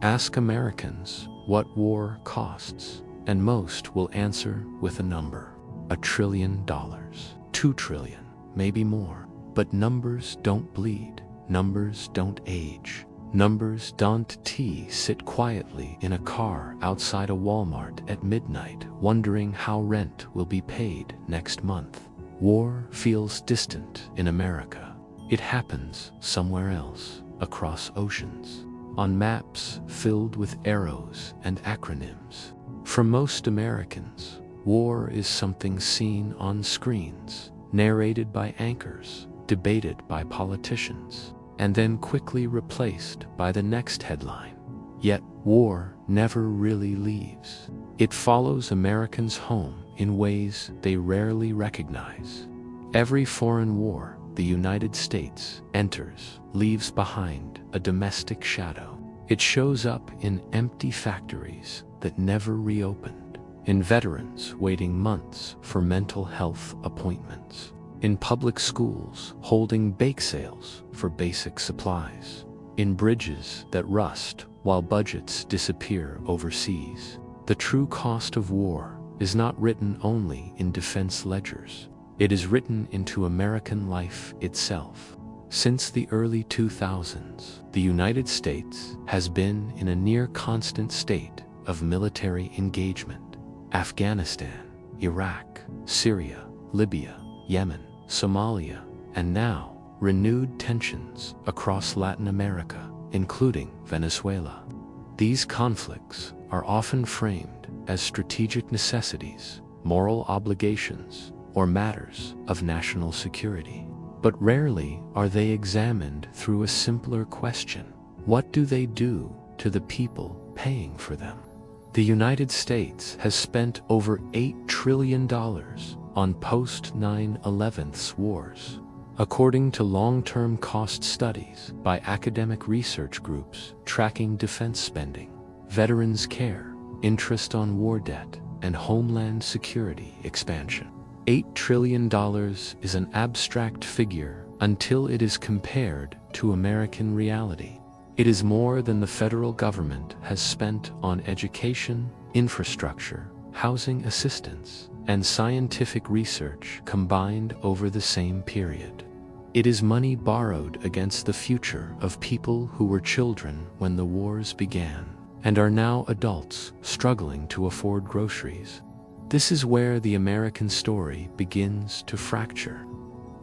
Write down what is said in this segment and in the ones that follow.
Ask Americans what war costs, and most will answer with a number. $1 trillion, $2 trillion, maybe more. But numbers don't bleed. Numbers don't age. Numbers don't sit quietly in a car outside a Walmart at midnight, wondering how rent will be paid next month. War feels distant in America. It happens somewhere else, across oceans, on maps filled with arrows and acronyms. For most Americans, war is something seen on screens, narrated by anchors, debated by politicians, and then quickly replaced by the next headline. Yet war never really leaves. It follows Americans home in ways they rarely recognize. Every foreign war the United States enters leaves behind a domestic shadow. It shows up in empty factories that never reopened, in veterans waiting months for mental health appointments, in public schools holding bake sales for basic supplies, in bridges that rust while budgets disappear overseas. The true cost of war is not written only in defense ledgers. It is written into American life itself. Since the early 2000s, the United States has been in a near constant state of military engagement. Afghanistan, Iraq, Syria, Libya, Yemen, Somalia, and now renewed tensions across Latin America, including Venezuela. These conflicts are often framed as strategic necessities, moral obligations, or matters of national security. But rarely are they examined through a simpler question: what do they do to the people paying for them? The United States has spent over $8 trillion on post-9/11 wars. According to long-term cost studies by academic research groups tracking defense spending, veterans care, interest on war debt, and homeland security expansion. $8 trillion is an abstract figure until it is compared to American reality. It is more than the federal government has spent on education, infrastructure, housing assistance, and scientific research combined over the same period. It is money borrowed against the future of people who were children when the wars began, and are now adults struggling to afford groceries. This is where the American story begins to fracture.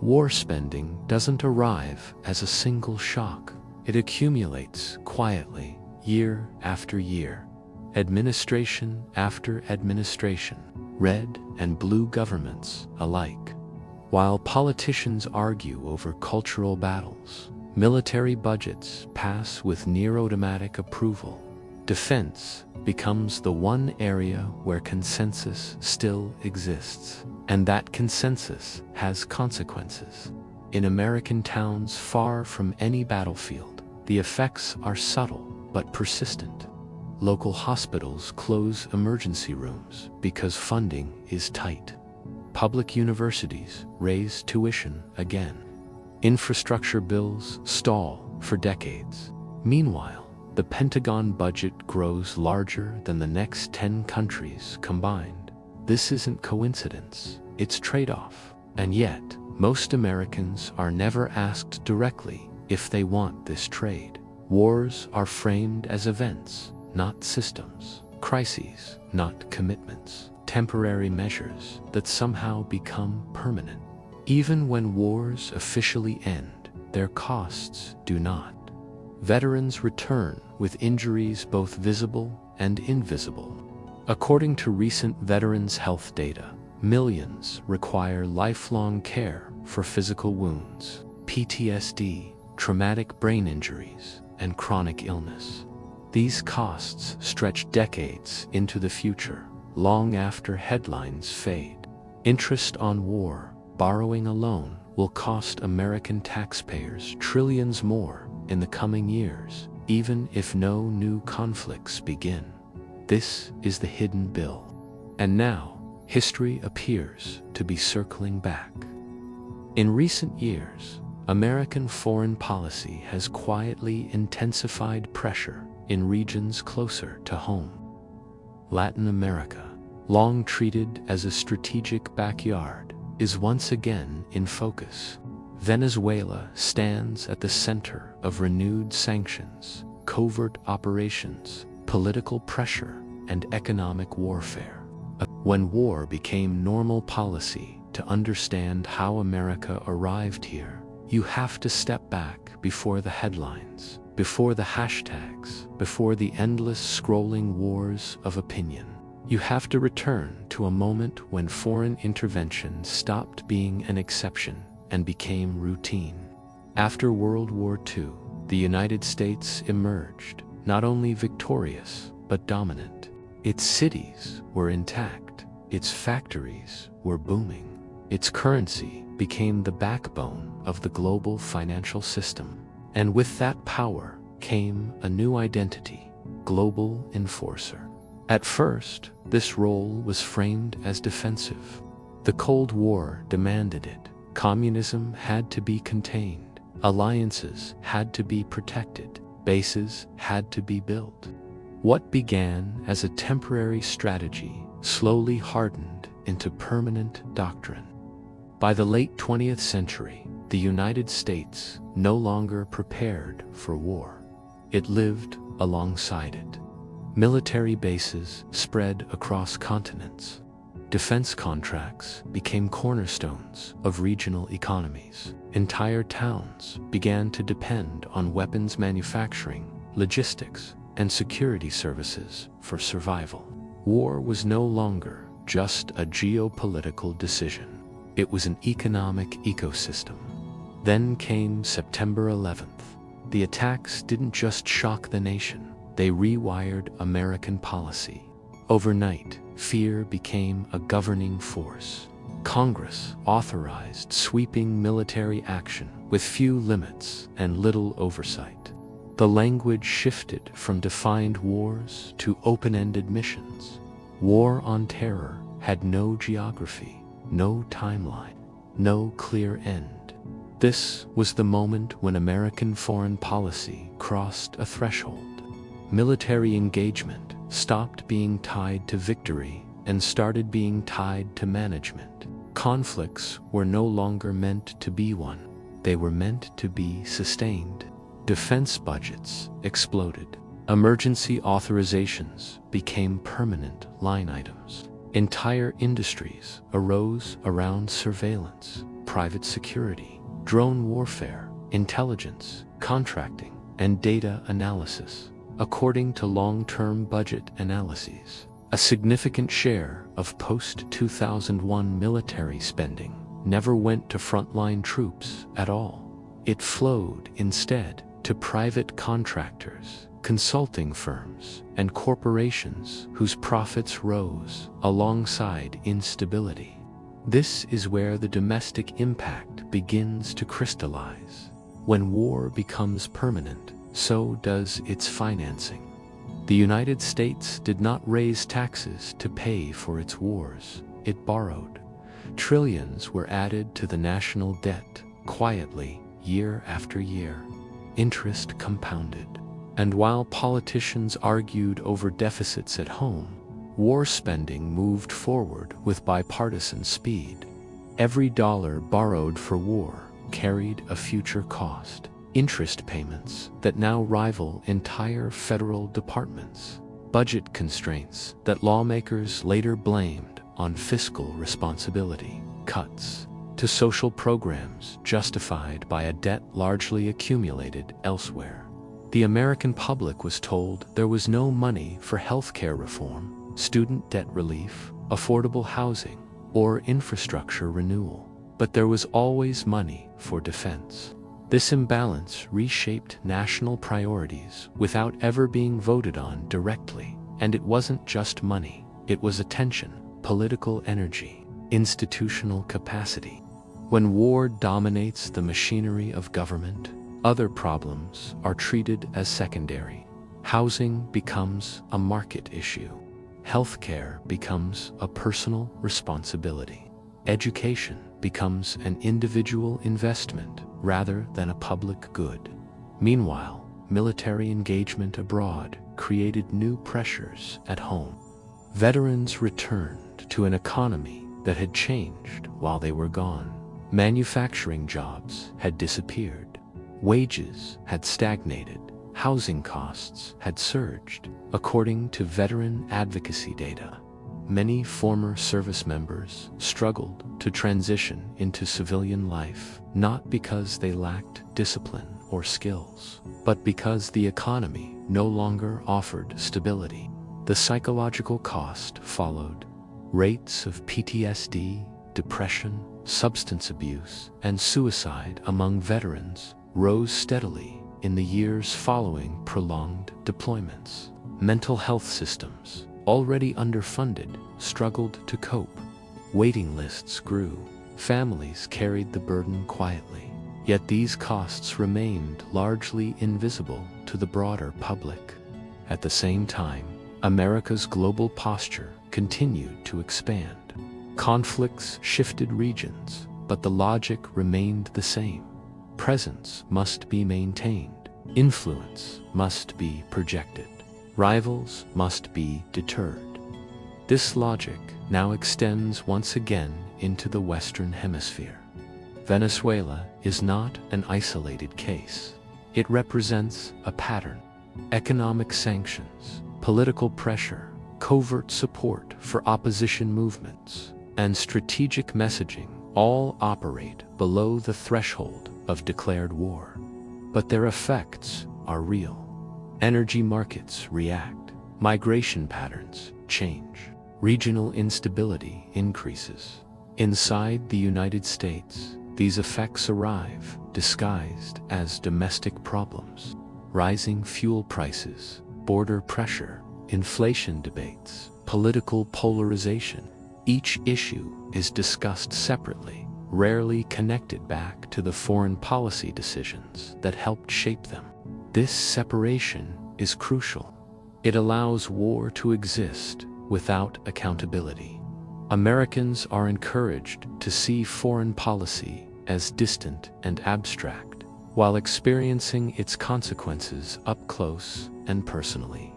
War spending doesn't arrive as a single shock. It accumulates quietly, year after year. Administration after administration, red and blue governments alike. While politicians argue over cultural battles, military budgets pass with near-automatic approval. Defense becomes the one area where consensus still exists, and that consensus has consequences. In American towns far from any battlefield, the effects are subtle but persistent. Local hospitals close emergency rooms because funding is tight. Public universities raise tuition again. Infrastructure bills stall for decades. Meanwhile, the Pentagon budget grows larger than the next 10 countries combined. This isn't coincidence, it's trade-off. And yet, most Americans are never asked directly if they want this trade. Wars are framed as events, not systems. Crises, not commitments. Temporary measures that somehow become permanent. Even when wars officially end, their costs do not. Veterans return with injuries both visible and invisible. According to recent veterans' health data, millions require lifelong care for physical wounds, PTSD, traumatic brain injuries, and chronic illness. These costs stretch decades into the future, long after headlines fade. Interest on war, borrowing alone, will cost American taxpayers trillions more in the coming years, even if no new conflicts begin. This is the hidden bill. And now, history appears to be circling back. In recent years, American foreign policy has quietly intensified pressure in regions closer to home. Latin America, long treated as a strategic backyard, is once again in focus. Venezuela stands at the center of renewed sanctions, covert operations, political pressure, and economic warfare. When war became normal policy, to understand how America arrived here, you have to step back before the headlines, before the hashtags, before the endless scrolling wars of opinion. You have to return to a moment when foreign intervention stopped being an exception and became routine. After World War II, the United States emerged, not only victorious, but dominant. Its cities were intact, its factories were booming, its currency became the backbone of the global financial system. And with that power came a new identity, global enforcer. At first, this role was framed as defensive. The Cold War demanded it. Communism had to be contained, alliances had to be protected, bases had to be built. What began as a temporary strategy slowly hardened into permanent doctrine. By the late 20th century, the United States no longer prepared for war. It lived alongside it. Military bases spread across continents. Defense contracts became cornerstones of regional economies. Entire towns began to depend on weapons manufacturing, logistics, and security services for survival. War was no longer just a geopolitical decision. It was an economic ecosystem. Then came September 11th. The attacks didn't just shock the nation, they rewired American policy. Overnight, fear became a governing force. Congress authorized sweeping military action with few limits and little oversight. The language shifted from defined wars to open-ended missions. War on terror had no geography, no timeline, no clear end. This was the moment when American foreign policy crossed a threshold. Military engagement stopped being tied to victory and started being tied to management. Conflicts were no longer meant to be won. They were meant to be sustained. Defense budgets exploded. Emergency authorizations became permanent line items. Entire industries arose around surveillance, private security, drone warfare, intelligence, contracting, and data analysis. According to long-term budget analyses, a significant share of post-2001 military spending never went to frontline troops at all. It flowed instead to private contractors, consulting firms, and corporations whose profits rose alongside instability. This is where the domestic impact begins to crystallize. When war becomes permanent, so does its financing. The United States did not raise taxes to pay for its wars. It borrowed. Trillions were added to the national debt, quietly, year after year. Interest compounded. And while politicians argued over deficits at home, war spending moved forward with bipartisan speed. Every dollar borrowed for war carried a future cost. Interest payments that now rival entire federal departments. Budget constraints that lawmakers later blamed on fiscal responsibility. Cuts to social programs justified by a debt largely accumulated elsewhere. The American public was told there was no money for healthcare reform, student debt relief, affordable housing, or infrastructure renewal. But there was always money for defense. This imbalance reshaped national priorities without ever being voted on directly. And it wasn't just money, it was attention, political energy, institutional capacity. When war dominates the machinery of government, other problems are treated as secondary. Housing becomes a market issue. Healthcare becomes a personal responsibility. Education becomes an individual investment rather than a public good. Meanwhile, military engagement abroad created new pressures at home. Veterans returned to an economy that had changed while they were gone. Manufacturing jobs had disappeared. Wages had stagnated. Housing costs had surged. According to veteran advocacy data, many former service members struggled to transition into civilian life, not because they lacked discipline or skills, but because the economy no longer offered stability. The psychological cost followed. Rates of PTSD, depression, substance abuse, and suicide among veterans rose steadily in the years following prolonged deployments. Mental health systems, already underfunded, struggled to cope. Waiting lists grew. Families carried the burden quietly. Yet these costs remained largely invisible to the broader public. At the same time, America's global posture continued to expand. Conflicts shifted regions, but the logic remained the same. Presence must be maintained. Influence must be projected. Rivals must be deterred. This logic now extends once again into the Western Hemisphere. Venezuela is not an isolated case. It represents a pattern. Economic sanctions, political pressure, covert support for opposition movements, and strategic messaging all operate below the threshold of declared war. But their effects are real. Energy markets react. Migration patterns change. Regional instability increases. Inside the United States, these effects arrive disguised as domestic problems. Rising fuel prices, border pressure, inflation debates, political polarization. Each issue is discussed separately, rarely connected back to the foreign policy decisions that helped shape them. This separation is crucial. It allows war to exist without accountability. Americans are encouraged to see foreign policy as distant and abstract, while experiencing its consequences up close and personally.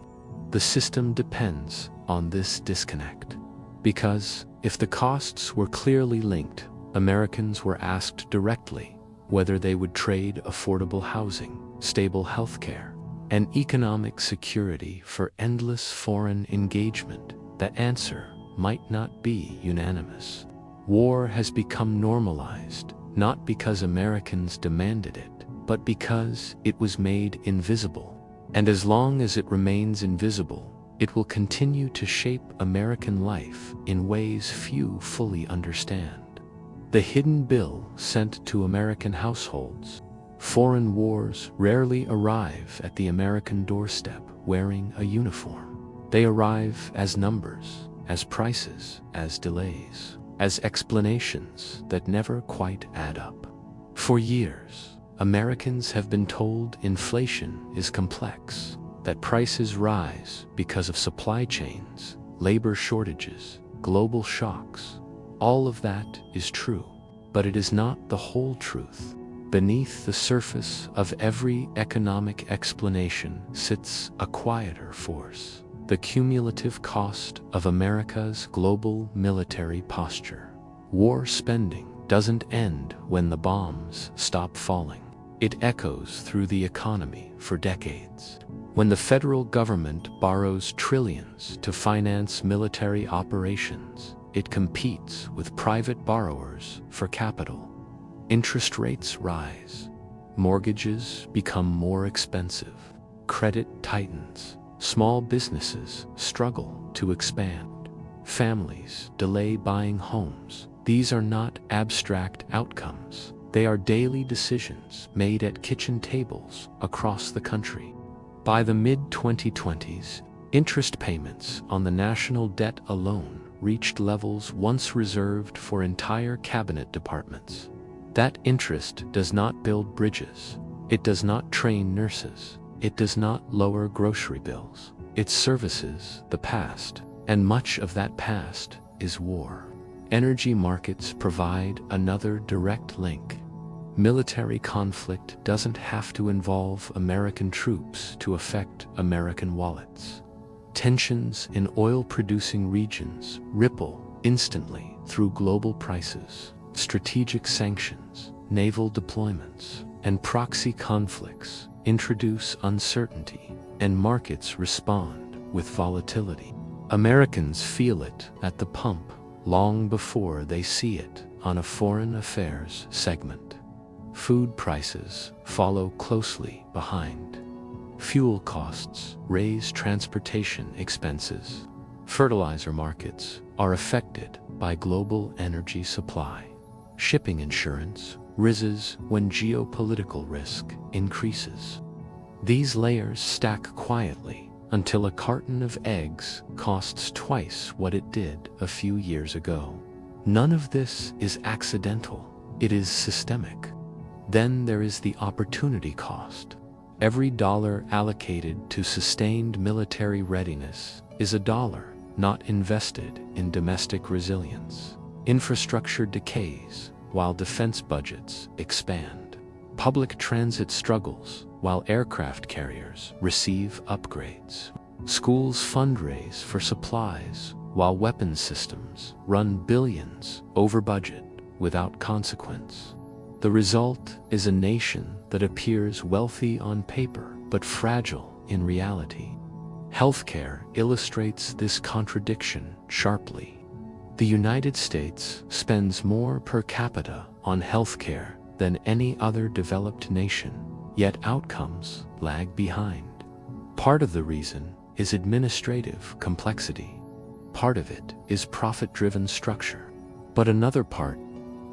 The system depends on this disconnect. Because if the costs were clearly linked, Americans were asked directly whether they would trade affordable housing, stable healthcare, and economic security for endless foreign engagement. The answer might not be unanimous. War has become normalized, not because Americans demanded it, but because it was made invisible. And as long as it remains invisible, it will continue to shape American life in ways few fully understand. The hidden bill sent to American households. Foreign wars rarely arrive at the American doorstep wearing a uniform. They arrive as numbers, as prices, as delays, as explanations that never quite add up. For years, Americans have been told inflation is complex, that prices rise because of supply chains, labor shortages, global shocks. All of that is true, but it is not the whole truth. Beneath the surface of every economic explanation sits a quieter force: the cumulative cost of America's global military posture. War spending doesn't end when the bombs stop falling. It echoes through the economy for decades. When the federal government borrows trillions to finance military operations, it competes with private borrowers for capital. Interest rates rise. Mortgages become more expensive. Credit tightens. Small businesses struggle to expand. Families delay buying homes. These are not abstract outcomes. They are daily decisions made at kitchen tables across the country. By the mid-2020s, interest payments on the national debt alone reached levels once reserved for entire cabinet departments. That interest does not build bridges. It does not train nurses. It does not lower grocery bills. It services the past, and much of that past is war. Energy markets provide another direct link. Military conflict doesn't have to involve American troops to affect American wallets. Tensions in oil-producing regions ripple instantly through global prices. Strategic sanctions, naval deployments, and proxy conflicts introduce uncertainty, and markets respond with volatility. Americans feel it at the pump long before they see it on a foreign affairs segment. Food prices follow closely behind. Fuel costs raise transportation expenses. Fertilizer markets are affected by global energy supply. Shipping insurance rises when geopolitical risk increases. These layers stack quietly until a carton of eggs costs twice what it did a few years ago. None of this is accidental, it is systemic. Then there is the opportunity cost. Every dollar allocated to sustained military readiness is a dollar not invested in domestic resilience. Infrastructure decays while defense budgets expand. Public transit struggles while aircraft carriers receive upgrades. Schools fundraise for supplies while weapons systems run billions over budget without consequence. The result is a nation that appears wealthy on paper but fragile in reality. Healthcare illustrates this contradiction sharply. The United States spends more per capita on healthcare than any other developed nation, yet outcomes lag behind. Part of the reason is administrative complexity. Part of it is profit-driven structure. But another part,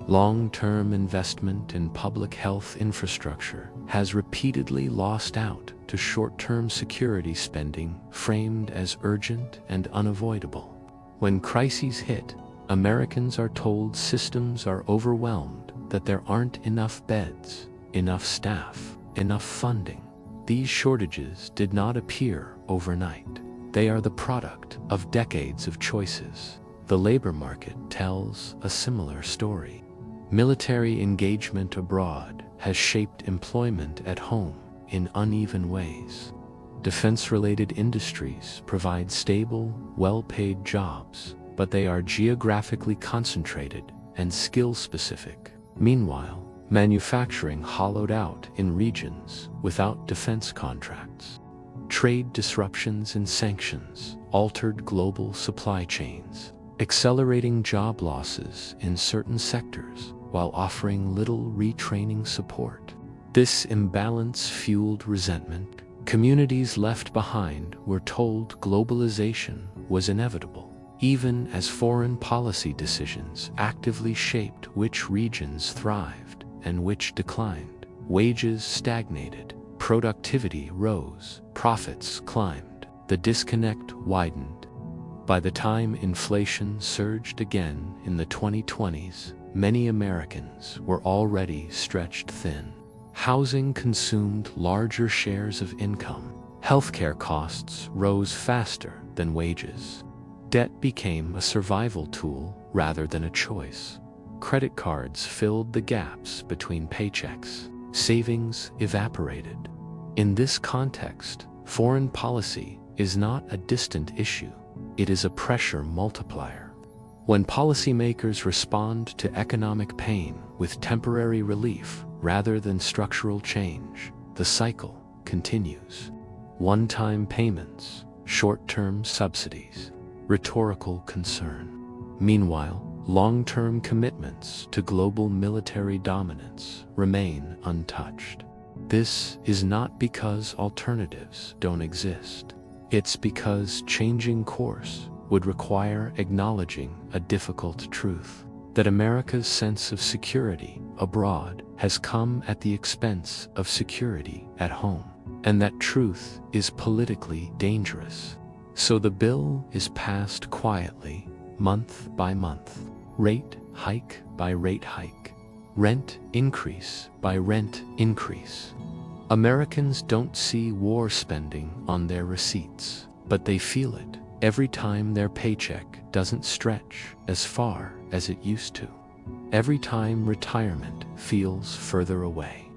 long-term investment in public health infrastructure, has repeatedly lost out to short-term security spending framed as urgent and unavoidable. When crises hit, Americans are told systems are overwhelmed, that there aren't enough beds, enough staff, enough funding. These shortages did not appear overnight. They are the product of decades of choices. The labor market tells a similar story. Military engagement abroad has shaped employment at home in uneven ways. Defense-related industries provide stable, well-paid jobs, but they are geographically concentrated and skill-specific. Meanwhile, manufacturing hollowed out in regions without defense contracts. Trade disruptions and sanctions altered global supply chains, accelerating job losses in certain sectors while offering little retraining support. This imbalance fueled resentment. Communities left behind were told globalization was inevitable, even as foreign policy decisions actively shaped which regions thrived and which declined. Wages stagnated, productivity rose, profits climbed. The disconnect widened. By the time inflation surged again in the 2020s, many Americans were already stretched thin. Housing consumed larger shares of income. Healthcare costs rose faster than wages. Debt became a survival tool rather than a choice. Credit cards filled the gaps between paychecks. Savings evaporated. In this context, foreign policy is not a distant issue. It is a pressure multiplier. When policymakers respond to economic pain with temporary relief rather than structural change, the cycle continues. One-time payments, short-term subsidies, rhetorical concern. Meanwhile, long-term commitments to global military dominance remain untouched. This is not because alternatives don't exist. It's because changing course would require acknowledging a difficult truth, that America's sense of security abroad has come at the expense of security at home, and that truth is politically dangerous. So the bill is passed quietly, month by month, rate hike by rate hike, rent increase by rent increase. Americans don't see war spending on their receipts, but they feel it every time their paycheck doesn't stretch as far as it used to. Every time retirement feels further away.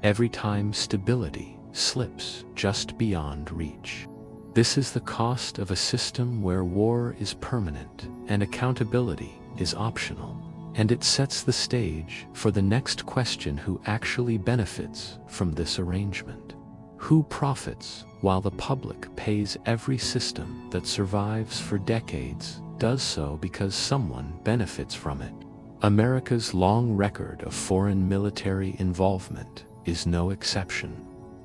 Every time stability slips just beyond reach. This is the cost of a system where war is permanent and accountability is optional. And it sets the stage for the next question: who actually benefits from this arrangement? Who profits while the public pays? Every system that survives for decades does so because someone benefits from it. America's long record of foreign military involvement is no exception.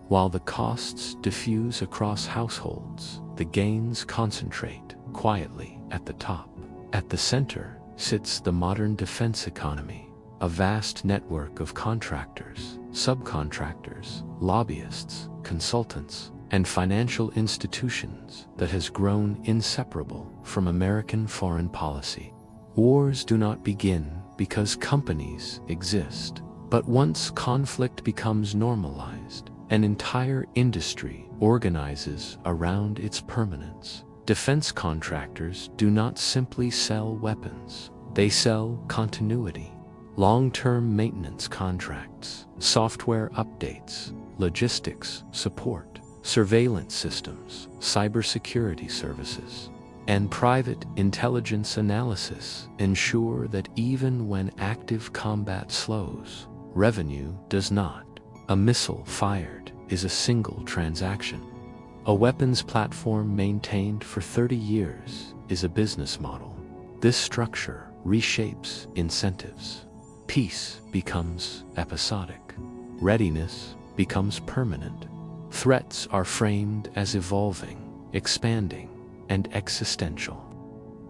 While the costs diffuse across households, the gains concentrate quietly at the top. At the center sits the modern defense economy, a vast network of contractors, subcontractors, lobbyists, consultants, and financial institutions that has grown inseparable from American foreign policy. Wars do not begin because companies exist, but once conflict becomes normalized, an entire industry organizes around its permanence. Defense contractors do not simply sell weapons, they sell continuity. Long-term maintenance contracts, software updates, logistics support, surveillance systems, cybersecurity services, and private intelligence analysis ensure that even when active combat slows, revenue does not. A missile fired is a single transaction. A weapons platform maintained for 30 years is a business model. This structure reshapes incentives. Peace becomes episodic. Readiness becomes permanent. Threats are framed as evolving, expanding, and existential.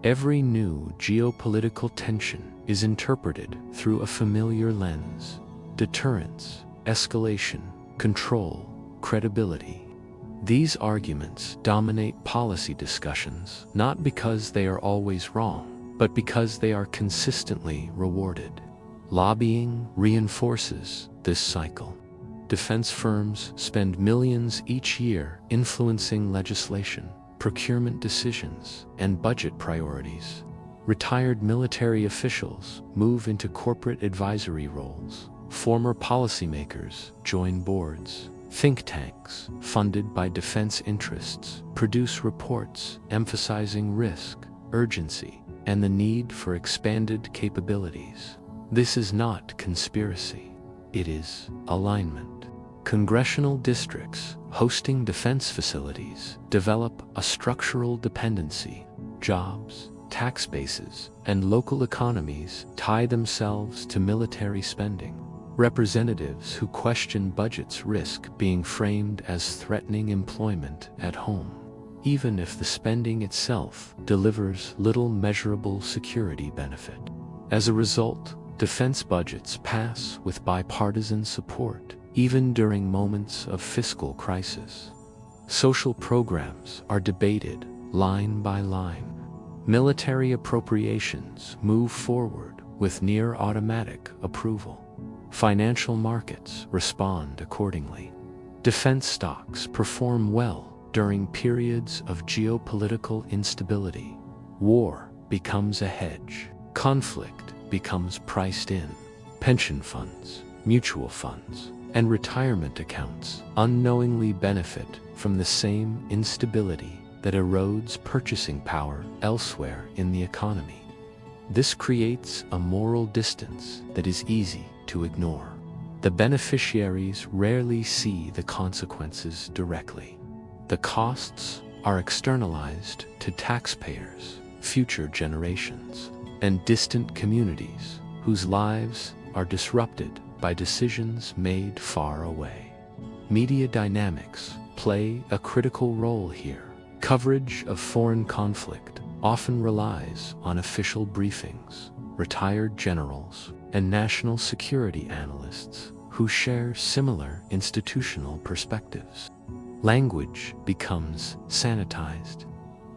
Every new geopolitical tension is interpreted through a familiar lens: deterrence, escalation, control, credibility. These arguments dominate policy discussions not because they are always wrong, but because they are consistently rewarded. Lobbying reinforces this cycle. Defense firms spend millions each year influencing legislation, procurement decisions, and budget priorities. Retired military officials move into corporate advisory roles. Former policymakers join boards. Think tanks, funded by defense interests, produce reports emphasizing risk, urgency, and the need for expanded capabilities. This is not conspiracy. It is alignment. Congressional districts hosting defense facilities develop a structural dependency. Jobs, tax bases, and local economies tie themselves to military spending. Representatives who question budgets risk being framed as threatening employment at home, even if the spending itself delivers little measurable security benefit. As a result, defense budgets pass with bipartisan support, even during moments of fiscal crisis. Social programs are debated line by line. Military appropriations move forward with near automatic approval. Financial markets respond accordingly. Defense stocks perform well during periods of geopolitical instability. War becomes a hedge. Conflict becomes priced in. Pension funds, mutual funds, and retirement accounts unknowingly benefit from the same instability that erodes purchasing power elsewhere in the economy. This creates a moral distance that is easy to ignore. The beneficiaries rarely see the consequences directly. The costs are externalized to taxpayers, future generations, and distant communities whose lives are disrupted by decisions made far away. Media dynamics play a critical role here. Coverage of foreign conflict often relies on official briefings, retired generals, and national security analysts who share similar institutional perspectives. Language becomes sanitized.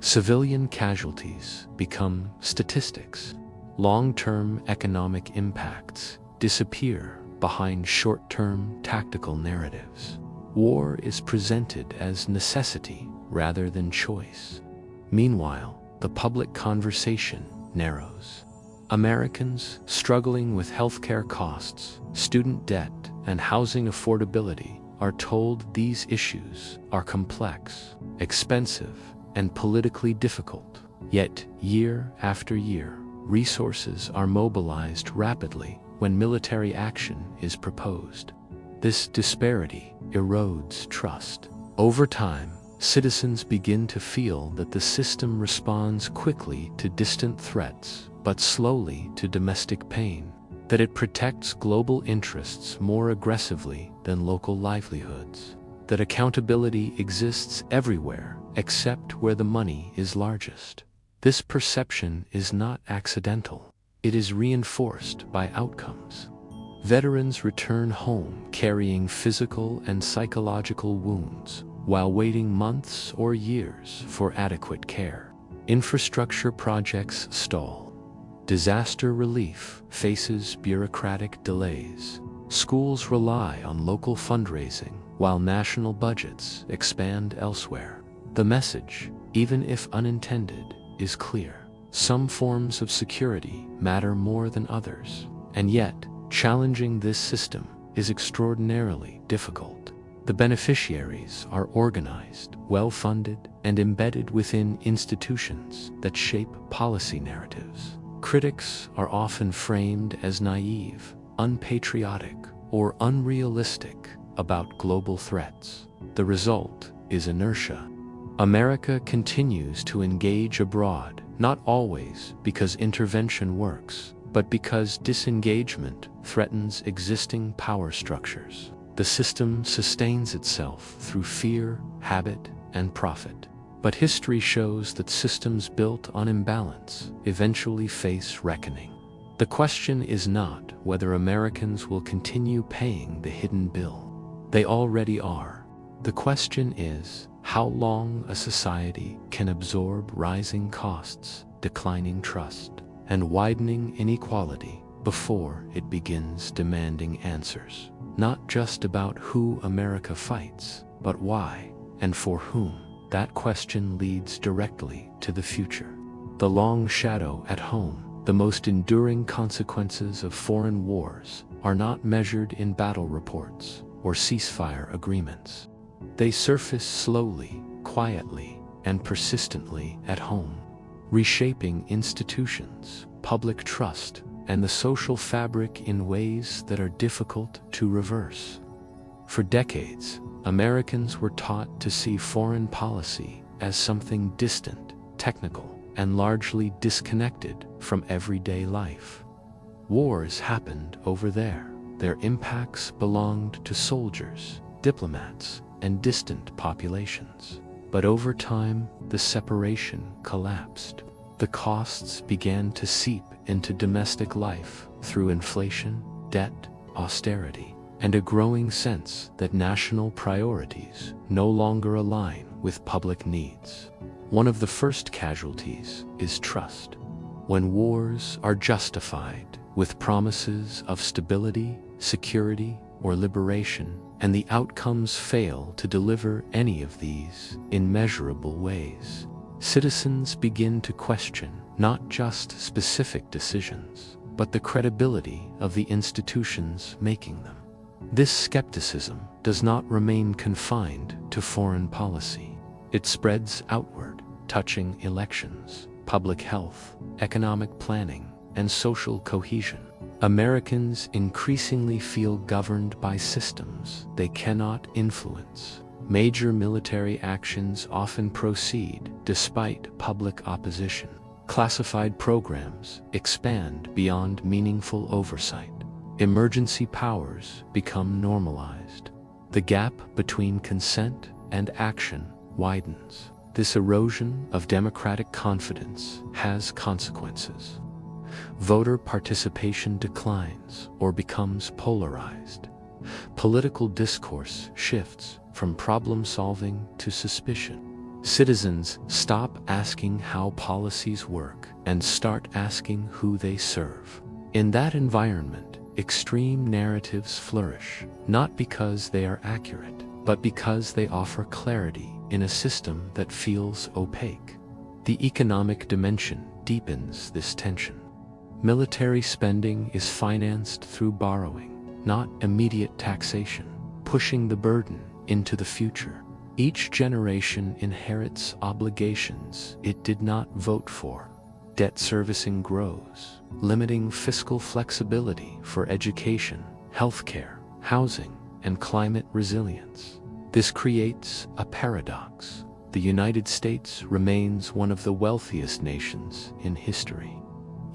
Civilian casualties become statistics. Long-term economic impacts disappear behind short-term tactical narratives. War is presented as necessity rather than choice. Meanwhile, the public conversation narrows. Americans struggling with healthcare costs, student debt, and housing affordability are told these issues are complex, expensive, and politically difficult. Yet, year after year, resources are mobilized rapidly when military action is proposed. This disparity erodes trust. Over time, citizens begin to feel that the system responds quickly to distant threats, but slowly to domestic pain, that it protects global interests more aggressively than local livelihoods, that accountability exists everywhere except where the money is largest. This perception is not accidental. It is reinforced by outcomes. Veterans return home carrying physical and psychological wounds, while waiting months or years for adequate care. Infrastructure projects stall. Disaster relief faces bureaucratic delays. Schools rely on local fundraising, while national budgets expand elsewhere. The message, even if unintended, is clear. Some forms of security matter more than others, and yet, challenging this system is extraordinarily difficult. The beneficiaries are organized, well-funded, and embedded within institutions that shape policy narratives. Critics are often framed as naive, unpatriotic, or unrealistic about global threats. The result is inertia. America continues to engage abroad, not always because intervention works, but because disengagement threatens existing power structures. The system sustains itself through fear, habit, and profit. But history shows that systems built on imbalance eventually face reckoning. The question is not whether Americans will continue paying the hidden bill. They already are. The question is how long a society can absorb rising costs, declining trust, and widening inequality before it begins demanding answers, not just about who America fights, but why and for whom. That question leads directly to the future. The long shadow at home, the most enduring consequences of foreign wars, are not measured in battle reports or ceasefire agreements. They surface slowly, quietly, and persistently at home, reshaping institutions, public trust, and the social fabric in ways that are difficult to reverse. For decades, Americans were taught to see foreign policy as something distant, technical, and largely disconnected from everyday life. Wars happened over there. Their impacts belonged to soldiers, diplomats, and distant populations. But over time, the separation collapsed. The costs began to seep into domestic life through inflation, debt, austerity, and a growing sense that national priorities no longer align with public needs. One of the first casualties is trust. When wars are justified with promises of stability, security, or liberation, and the outcomes fail to deliver any of these in measurable ways, citizens begin to question not just specific decisions, but the credibility of the institutions making them. This skepticism does not remain confined to foreign policy. It spreads outward, touching elections, public health, economic planning, and social cohesion. Americans increasingly feel governed by systems they cannot influence. Major military actions often proceed despite public opposition. Classified programs expand beyond meaningful oversight. Emergency powers become normalized. The gap between consent and action widens. This erosion of democratic confidence has consequences. Voter participation declines or becomes polarized. Political discourse shifts from problem-solving to suspicion. Citizens stop asking how policies work and start asking who they serve. In that environment, extreme narratives flourish, not because they are accurate, but because they offer clarity in a system that feels opaque. The economic dimension deepens this tension. Military spending is financed through borrowing, not immediate taxation, pushing the burden into the future. Each generation inherits obligations it did not vote for. Debt servicing grows, limiting fiscal flexibility for education, healthcare, housing, and climate resilience. This creates a paradox. The United States remains one of the wealthiest nations in history.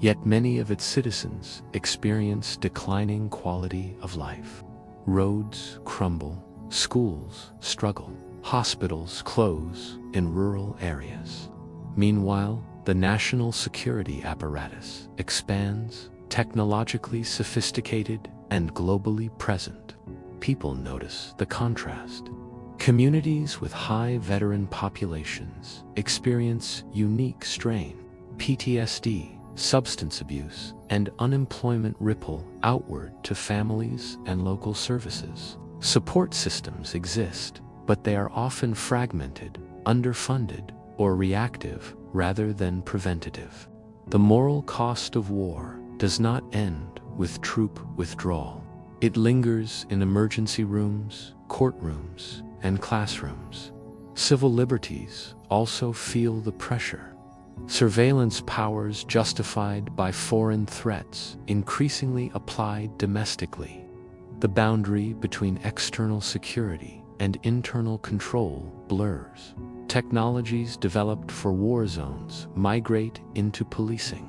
Yet many of its citizens experience declining quality of life. Roads crumble, schools struggle, hospitals close in rural areas. Meanwhile, the national security apparatus expands, technologically sophisticated and globally present. People notice the contrast. Communities with high veteran populations experience unique strain. PTSD, substance abuse, and unemployment ripple outward to families and local services. Support systems exist, but they are often fragmented, underfunded, or reactive rather than preventative. The moral cost of war does not end with troop withdrawal. It lingers in emergency rooms, courtrooms, and classrooms. Civil liberties also feel the pressure. Surveillance powers justified by foreign threats increasingly applied domestically. The boundary between external security and internal control blurs. Technologies developed for war zones migrate into policing.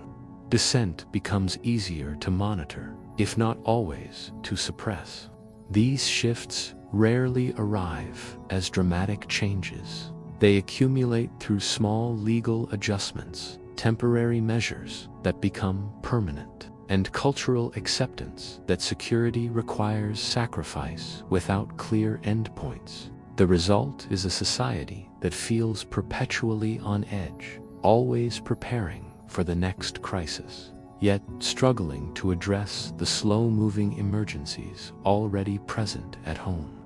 Dissent becomes easier to monitor, if not always to suppress. These shifts rarely arrive as dramatic changes. They accumulate through small legal adjustments, temporary measures that become permanent, and cultural acceptance that security requires sacrifice without clear endpoints. The result is a society that feels perpetually on edge, always preparing for the next crisis, yet struggling to address the slow-moving emergencies already present at home.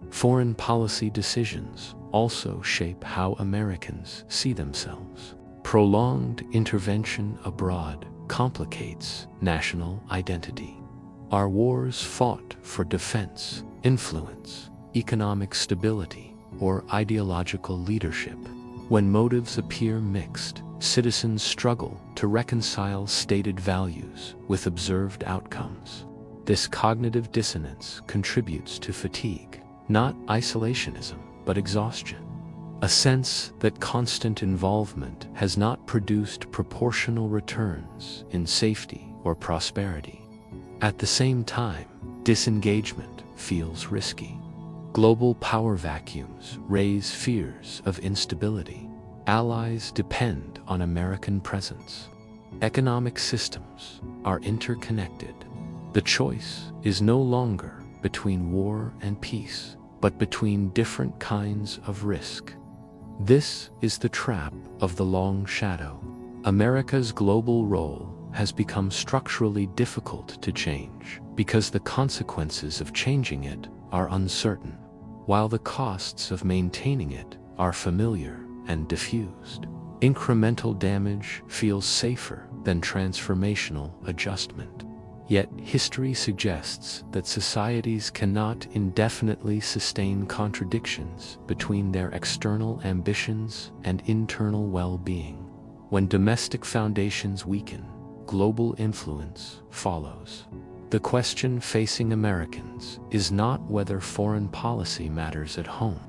Foreign policy decisions also shape how Americans see themselves. Prolonged intervention abroad complicates national identity. Our wars fought for defense, influence, economic stability, or ideological leadership. When motives appear mixed, citizens struggle to reconcile stated values with observed outcomes. This cognitive dissonance contributes to fatigue, not isolationism, but exhaustion. A sense that constant involvement has not produced proportional returns in safety or prosperity. At the same time, disengagement feels risky. Global power vacuums raise fears of instability. Allies depend on American presence. Economic systems are interconnected. The choice is no longer between war and peace, but between different kinds of risk. This is the trap of the long shadow. America's global role has become structurally difficult to change because the consequences of changing it are uncertain, while the costs of maintaining it are familiar and diffused. Incremental damage feels safer than transformational adjustment. Yet history suggests that societies cannot indefinitely sustain contradictions between their external ambitions and internal well-being. When domestic foundations weaken, global influence follows. The question facing Americans is not whether foreign policy matters at home.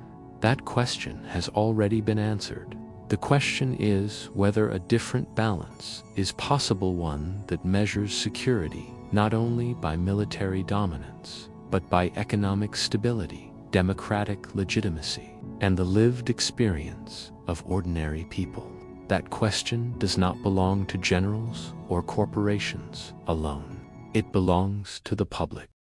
That question has already been answered. The question is whether a different balance is possible, one that measures security not only by military dominance, but by economic stability, democratic legitimacy, and the lived experience of ordinary people. That question does not belong to generals or corporations alone. It belongs to the public.